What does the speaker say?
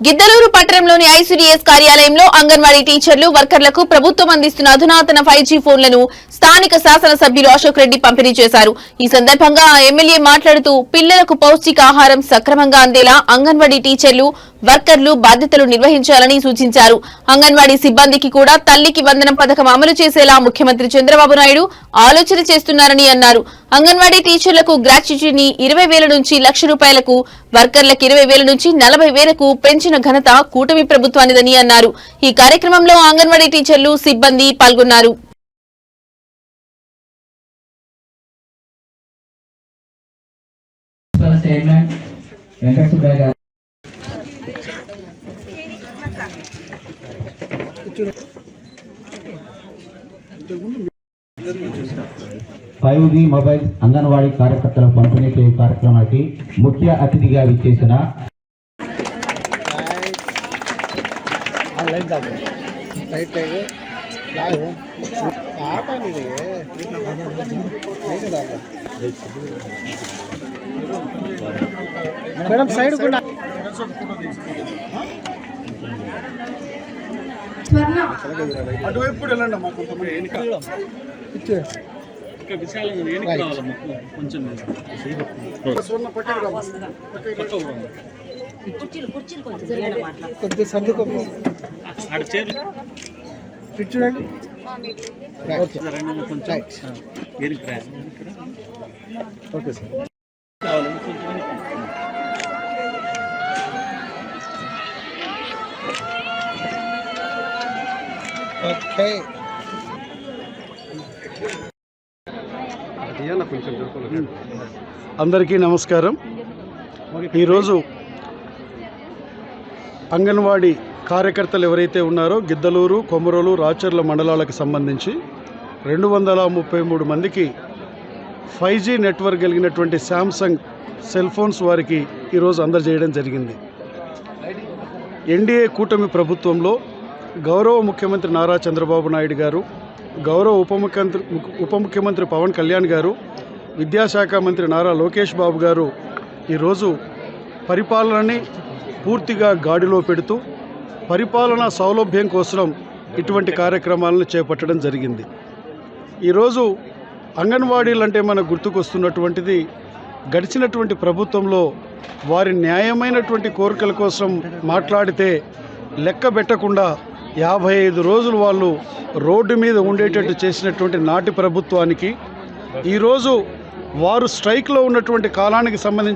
గిద్దలూరు పట్టణంలోని ఐసీడీఎస్ కార్యాలయంలో అంగన్వాడీ టీచర్లు వర్కర్లకు ప్రభుత్వం అందిస్తున్న అధునాతన 5G ఫోన్లను స్థానిక శాసనసభ్యులు అశోక్ రెడ్డి పంపిణీ చేశారు. ఈ సందర్భంగా ఎమ్మెల్యే మాట్లాడుతూ పిల్లలకు పౌష్టికాహారం సక్రమంగా అందేలా అంగన్వాడీ టీచర్లు వర్కర్లు బాధ్యతలు నిర్వహించాలని సూచించారు. అంగన్వాడీ సిబ్బందికి కూడా తల్లికి వందనం పథకం అమలు చేసేలా ముఖ్యమంత్రి చంద్రబాబు నాయుడు ఆలోచన చేస్తున్నారని అన్నారు. అంగన్వాడీ టీచర్లకు గ్రాట్యుటీని 20,000 నుంచి ₹1,00,000, వర్కర్లకు 20,000 నుంచి 40,000 పెంచిన ఘనత కూటమి ప్రభుత్వానిదని అన్నారు. ఈ కార్యక్రమంలో అంగన్వాడీ టీచర్లు సిబ్బంది పాల్గొన్నారు. ఫైవ్ మొబైల్ అంగన్వాడీ కార్యకర్తల పంపిణీ కార్యక్రమానికి ముఖ్య అతిథిగా విచ్చేసిన మేడం సైడ్ కూడా అటువైపు వెళ్ళండి అమ్మా, కొంచెం ఇంకా విశాలంగా వెనక్కి రావాలమ్మా, కొంచెం కొద్దిగా సర్దుకో చూడండి. Okay sir. ఓకే అందరికీ నమస్కారం. ఈరోజు అంగన్వాడీ కార్యకర్తలు ఎవరైతే ఉన్నారో గిద్దలూరు, కొమరోలు, రాచర్ల మండలాలకు సంబంధించి 233 మందికి 5G నెట్వర్క్ కలిగినటువంటి శాంసంగ్ సెల్ ఫోన్స్ వారికి ఈరోజు అందజేయడం జరిగింది. ఎన్డీఏ కూటమి ప్రభుత్వంలో గౌరవ ముఖ్యమంత్రి నారా చంద్రబాబు నాయుడు గారు, గౌరవ ఉప ముఖ్యమంత్రి పవన్ కళ్యాణ్ గారు, విద్యాశాఖ మంత్రి నారా లోకేష్ బాబు గారు ఈరోజు పరిపాలనని పూర్తిగా గాడిలో పెడుతూ పరిపాలనా సౌలభ్యం కోసం ఇటువంటి కార్యక్రమాలను చేపట్టడం జరిగింది. ఈరోజు అంగన్వాడీలు అంటే మనకు గుర్తుకొస్తున్నటువంటిది గడిచినటువంటి ప్రభుత్వంలో వారి న్యాయమైనటువంటి కోరికల కోసం మాట్లాడితే లెక్క పెట్టకుండా 55 రోజులు వాళ్ళు రోడ్డు మీద ఉండేటట్టు చేసినటువంటి నాటి ప్రభుత్వానికి ఈరోజు వారు స్ట్రైక్లో ఉన్నటువంటి కాలానికి సంబంధించి